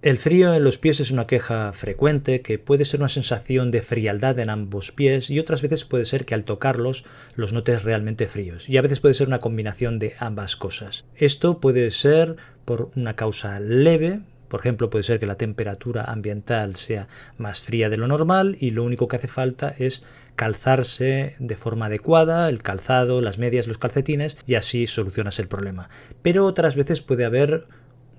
El frío en los pies es una queja frecuente que puede ser una sensación de frialdad en ambos pies y otras veces puede ser que al tocarlos los notes realmente fríos y a veces puede ser una combinación de ambas cosas. Esto puede ser por una causa leve. Por ejemplo, puede ser que la temperatura ambiental sea más fría de lo normal y lo único que hace falta es calzarse de forma adecuada, el calzado, las medias, los calcetines, y así solucionas el problema. Pero otras veces puede haber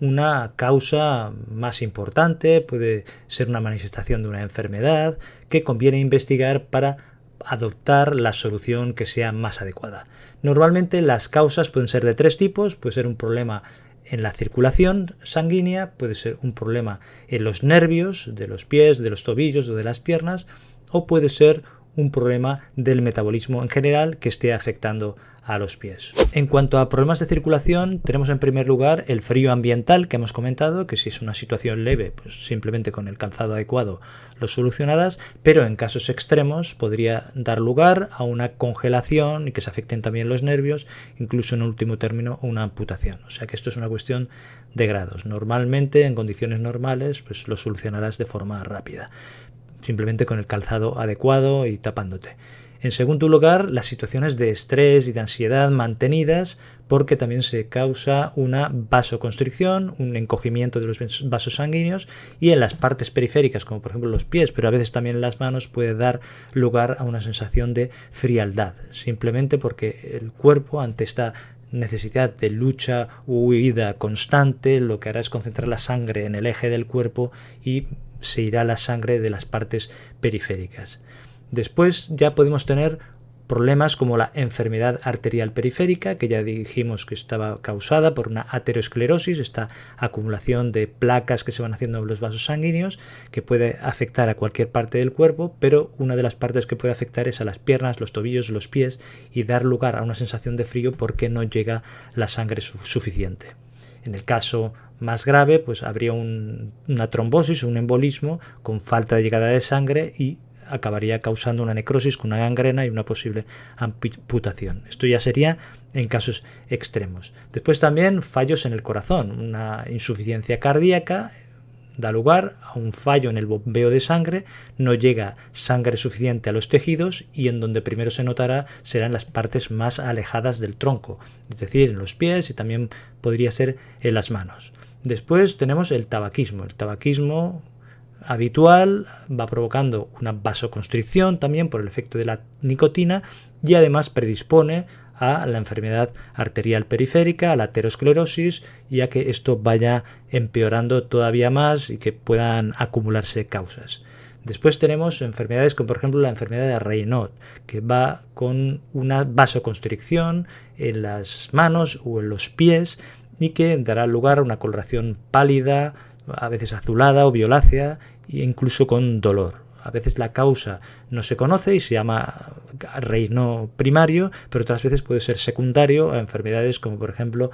una causa más importante, puede ser una manifestación de una enfermedad que conviene investigar para adoptar la solución que sea más adecuada. Normalmente las causas pueden ser de tres tipos. Puede ser un problema en la circulación sanguínea, puede ser un problema en los nervios de los pies, de los tobillos o de las piernas, o puede ser un problema del metabolismo en general que esté afectando a los pies. En cuanto a problemas de circulación, tenemos en primer lugar el frío ambiental que hemos comentado, que si es una situación leve, pues simplemente con el calzado adecuado lo solucionarás, pero en casos extremos podría dar lugar a una congelación y que se afecten también los nervios, incluso en último término una amputación. O sea que esto es una cuestión de grados. Normalmente, en condiciones normales, pues lo solucionarás de forma rápida, simplemente con el calzado adecuado y tapándote. En segundo lugar, las situaciones de estrés y de ansiedad mantenidas, porque también se causa una vasoconstricción, un encogimiento de los vasos sanguíneos, y en las partes periféricas, como por ejemplo los pies, pero a veces también en las manos, puede dar lugar a una sensación de frialdad, simplemente porque el cuerpo, ante esta necesidad de lucha u huida constante, lo que hará es concentrar la sangre en el eje del cuerpo y se irá la sangre de las partes periféricas. Después ya podemos tener problemas como la enfermedad arterial periférica, que ya dijimos que estaba causada por una aterosclerosis, esta acumulación de placas que se van haciendo en los vasos sanguíneos, que puede afectar a cualquier parte del cuerpo, pero una de las partes que puede afectar es a las piernas, los tobillos, los pies, y dar lugar a una sensación de frío porque no llega la sangre suficiente. En el caso más grave, pues habría una trombosis o un embolismo con falta de llegada de sangre y acabaría causando una necrosis con una gangrena y una posible amputación. Esto ya sería en casos extremos. Después también fallos en el corazón. Una insuficiencia cardíaca da lugar a un fallo en el bombeo de sangre, no llega sangre suficiente a los tejidos y en donde primero se notará serán las partes más alejadas del tronco, es decir, en los pies y también podría ser en las manos. Después tenemos el tabaquismo. El tabaquismo habitual va provocando una vasoconstricción también por el efecto de la nicotina y además predispone a la enfermedad arterial periférica, a la aterosclerosis y a que esto vaya empeorando todavía más y que puedan acumularse causas. Después tenemos enfermedades como por ejemplo la enfermedad de Raynaud, que va con una vasoconstricción en las manos o en los pies y que dará lugar a una coloración pálida, a veces azulada o violácea e incluso con dolor. A veces la causa no se conoce y se llama Raynaud primario, pero otras veces puede ser secundario a enfermedades como por ejemplo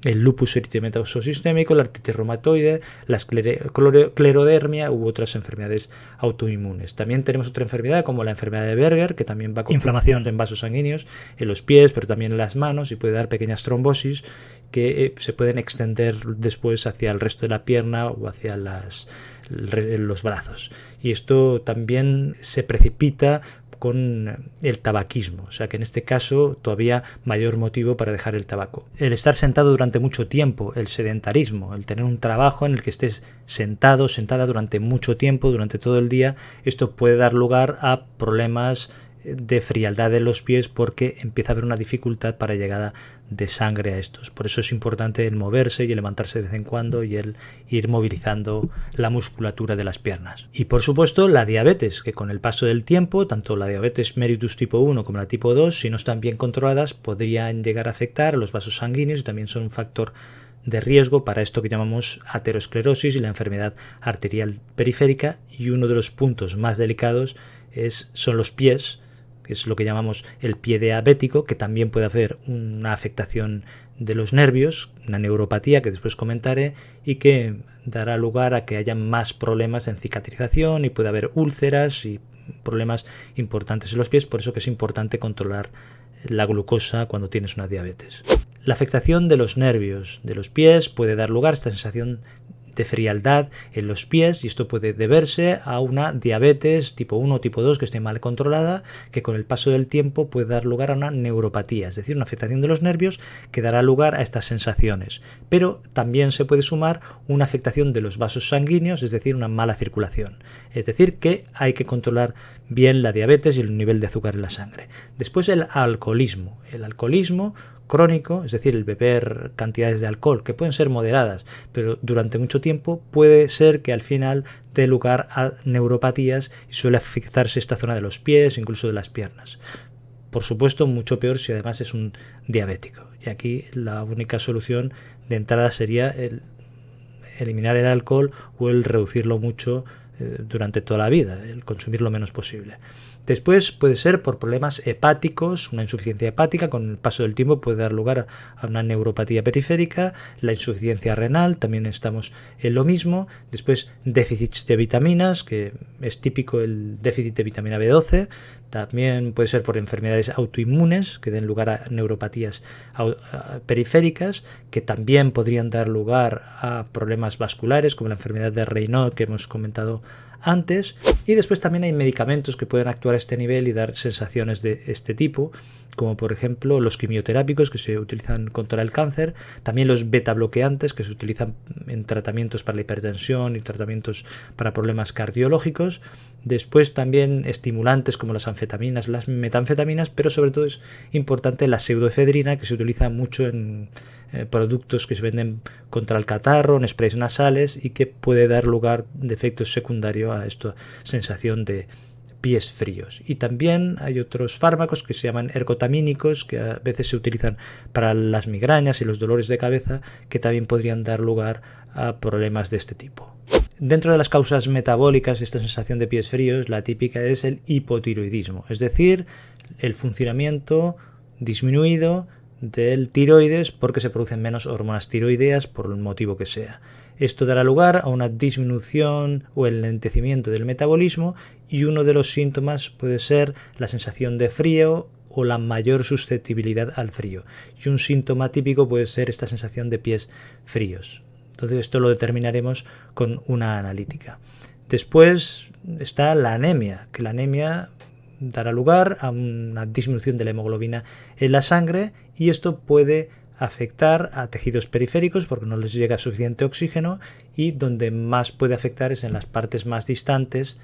el lupus eritematoso sistémico, la artritis reumatoide, la esclerodermia u otras enfermedades autoinmunes. También tenemos otra enfermedad como la enfermedad de Berger, que también va con inflamación en vasos sanguíneos, en los pies, pero también en las manos y puede dar pequeñas trombosis que se pueden extender después hacia el resto de la pierna o hacia los brazos. Y esto también se precipita con el tabaquismo, o sea que en este caso todavía mayor motivo para dejar el tabaco. El estar sentado durante mucho tiempo, el sedentarismo, el tener un trabajo en el que estés sentado, sentada durante mucho tiempo, durante todo el día, esto puede dar lugar a problemas de frialdad en los pies porque empieza a haber una dificultad para llegada de sangre a estos. Por eso es importante el moverse y el levantarse de vez en cuando y el ir movilizando la musculatura de las piernas. Y por supuesto la diabetes, que con el paso del tiempo, tanto la diabetes mellitus tipo 1 como la tipo 2, si no están bien controladas, podrían llegar a afectar a los vasos sanguíneos y también son un factor de riesgo para esto que llamamos aterosclerosis y la enfermedad arterial periférica. Y uno de los puntos más delicados son los pies, que es lo que llamamos el pie diabético, que también puede haber una afectación de los nervios, una neuropatía que después comentaré, y que dará lugar a que haya más problemas en cicatrización y puede haber úlceras y problemas importantes en los pies, por eso que es importante controlar la glucosa cuando tienes una diabetes. La afectación de los nervios de los pies puede dar lugar a esta sensación de frialdad en los pies, y esto puede deberse a una diabetes tipo 1 o tipo 2 que esté mal controlada, que con el paso del tiempo puede dar lugar a una neuropatía, es decir, una afectación de los nervios que dará lugar a estas sensaciones. Pero también se puede sumar una afectación de los vasos sanguíneos, es decir, una mala circulación. Es decir, que hay que controlar bien la diabetes y el nivel de azúcar en la sangre. Después el alcoholismo. El alcoholismo crónico, es decir, el beber cantidades de alcohol que pueden ser moderadas, pero durante mucho tiempo puede ser que al final dé lugar a neuropatías y suele afectarse esta zona de los pies, incluso de las piernas. Por supuesto, mucho peor si además es un diabético. Y aquí la única solución de entrada sería el eliminar el alcohol o el reducirlo mucho durante toda la vida, el consumir lo menos posible. Después puede ser por problemas hepáticos, una insuficiencia hepática, con el paso del tiempo puede dar lugar a una neuropatía periférica, la insuficiencia renal, también estamos en lo mismo. Después déficits de vitaminas, que es típico el déficit de vitamina B12, también puede ser por enfermedades autoinmunes que den lugar a neuropatías periféricas, que también podrían dar lugar a problemas vasculares como la enfermedad de Raynaud que hemos comentado antes. Y después también hay medicamentos que pueden actuar a este nivel y dar sensaciones de este tipo, como por ejemplo los quimioterápicos que se utilizan contra el cáncer, también los beta bloqueantes que se utilizan en tratamientos para la hipertensión y tratamientos para problemas cardiológicos. Después también estimulantes como las anfetaminas, las metanfetaminas, pero sobre todo es importante la pseudoefedrina, que se utiliza mucho en productos que se venden contra el catarro, en sprays nasales, y que puede dar lugar de efecto secundario a esta sensación de pies fríos. Y también hay otros fármacos que se llaman ergotamínicos, que a veces se utilizan para las migrañas y los dolores de cabeza, que también podrían dar lugar a problemas de este tipo. Dentro de las causas metabólicas de esta sensación de pies fríos, la típica es el hipotiroidismo, es decir, el funcionamiento disminuido del tiroides porque se producen menos hormonas tiroideas por el motivo que sea. Esto dará lugar a una disminución o enlentecimiento del metabolismo, y uno de los síntomas puede ser la sensación de frío o la mayor susceptibilidad al frío. Y un síntoma típico puede ser esta sensación de pies fríos. Entonces esto lo determinaremos con una analítica. Después está la anemia, que la anemia dará lugar a una disminución de la hemoglobina en la sangre, y esto puede afectar a tejidos periféricos porque no les llega suficiente oxígeno, y donde más puede afectar es en las partes más distantes,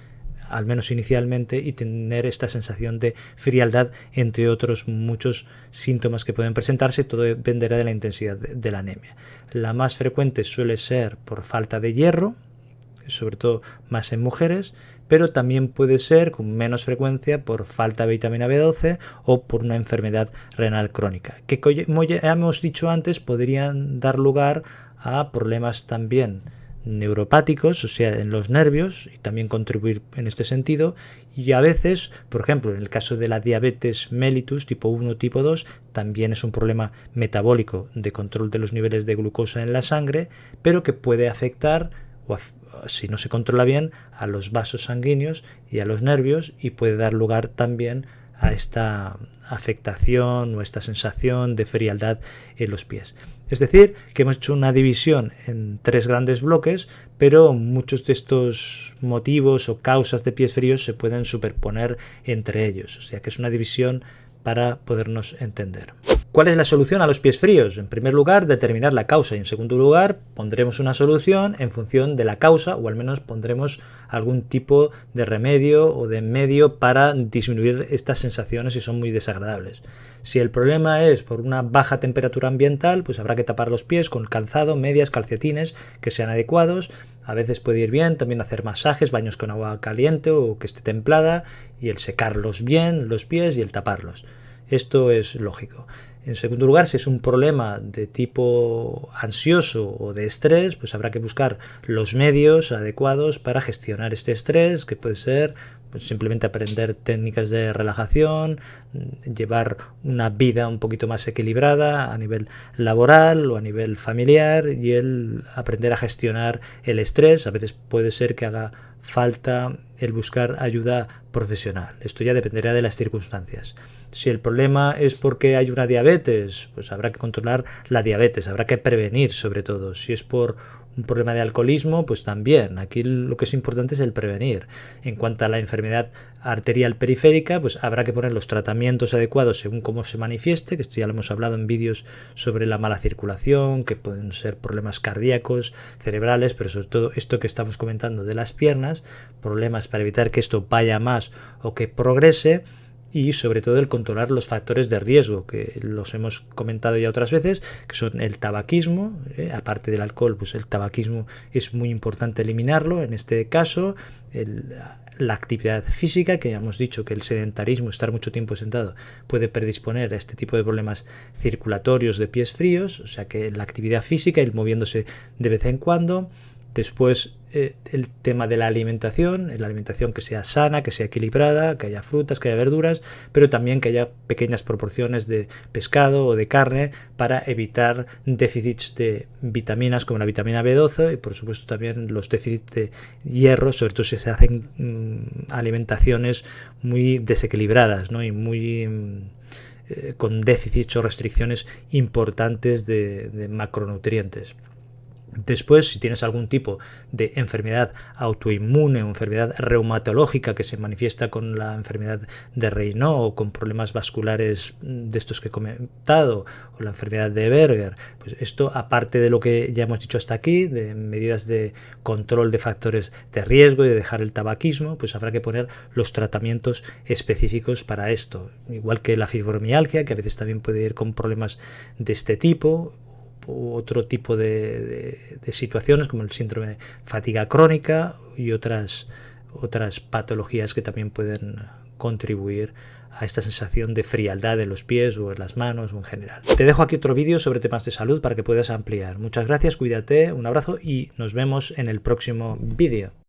al menos inicialmente, y tener esta sensación de frialdad, entre otros muchos síntomas que pueden presentarse. Todo dependerá de la intensidad de la anemia. La más frecuente suele ser por falta de hierro, sobre todo más en mujeres, pero también puede ser con menos frecuencia por falta de vitamina B12 o por una enfermedad renal crónica, que como ya hemos dicho antes podrían dar lugar a problemas también neuropáticos, o sea, en los nervios, y también contribuir en este sentido. Y a veces, por ejemplo, en el caso de la diabetes mellitus tipo 1 o tipo 2, también es un problema metabólico de control de los niveles de glucosa en la sangre, pero que puede afectar, o si no se controla bien, a los vasos sanguíneos y a los nervios, y puede dar lugar también a esta afectación o esta sensación de frialdad en los pies. Es decir, que hemos hecho una división en 3 grandes bloques, pero muchos de estos motivos o causas de pies fríos se pueden superponer entre ellos, o sea que es una división para podernos entender. ¿Cuál es la solución a los pies fríos? En primer lugar, determinar la causa, y en segundo lugar, pondremos una solución en función de la causa, o al menos pondremos algún tipo de remedio o de medio para disminuir estas sensaciones si son muy desagradables. Si el problema es por una baja temperatura ambiental, pues habrá que tapar los pies con calzado, medias, calcetines que sean adecuados. A veces puede ir bien también hacer masajes, baños con agua caliente o que esté templada, y el secarlos bien los pies y el taparlos. Esto es lógico. En segundo lugar, si es un problema de tipo ansioso o de estrés, pues habrá que buscar los medios adecuados para gestionar este estrés, que puede ser pues simplemente aprender técnicas de relajación, llevar una vida un poquito más equilibrada a nivel laboral o a nivel familiar, y el aprender a gestionar el estrés. A veces puede ser que haga falta el buscar ayuda profesional. Esto ya dependerá de las circunstancias. Si el problema es porque hay una diabetes, pues habrá que controlar la diabetes, habrá que prevenir sobre todo. Si es por Un problema de alcoholismo, pues también. Aquí lo que es importante es el prevenir. En cuanto a la enfermedad arterial periférica, pues habrá que poner los tratamientos adecuados según cómo se manifieste, que esto ya lo hemos hablado en vídeos sobre la mala circulación, que pueden ser problemas cardíacos, cerebrales, pero sobre todo esto que estamos comentando de las piernas, problemas para evitar que esto vaya más o que progrese, y sobre todo el controlar los factores de riesgo, que los hemos comentado ya otras veces, que son el tabaquismo, aparte del alcohol, pues el tabaquismo es muy importante eliminarlo en este caso, la actividad física, que ya hemos dicho que el sedentarismo, estar mucho tiempo sentado, puede predisponer a este tipo de problemas circulatorios de pies fríos, o sea que la actividad física, ir moviéndose de vez en cuando. Después el tema de la alimentación que sea sana, que sea equilibrada, que haya frutas, que haya verduras, pero también que haya pequeñas proporciones de pescado o de carne para evitar déficits de vitaminas como la vitamina B12 y por supuesto también los déficits de hierro, sobre todo si se hacen alimentaciones muy desequilibradas, ¿no? Y muy con déficits o restricciones importantes de macronutrientes. Después, si tienes algún tipo de enfermedad autoinmune o enfermedad reumatológica que se manifiesta con la enfermedad de Raynaud o con problemas vasculares de estos que he comentado, o la enfermedad de Berger, pues esto, aparte de lo que ya hemos dicho hasta aquí, de medidas de control de factores de riesgo y de dejar el tabaquismo, pues habrá que poner los tratamientos específicos para esto. Igual que la fibromialgia, que a veces también puede ir con problemas de este tipo, u otro tipo de situaciones como el síndrome de fatiga crónica y otras patologías que también pueden contribuir a esta sensación de frialdad en los pies o en las manos o en general. Te dejo aquí otro vídeo sobre temas de salud para que puedas ampliar. Muchas gracias, cuídate, un abrazo y nos vemos en el próximo vídeo.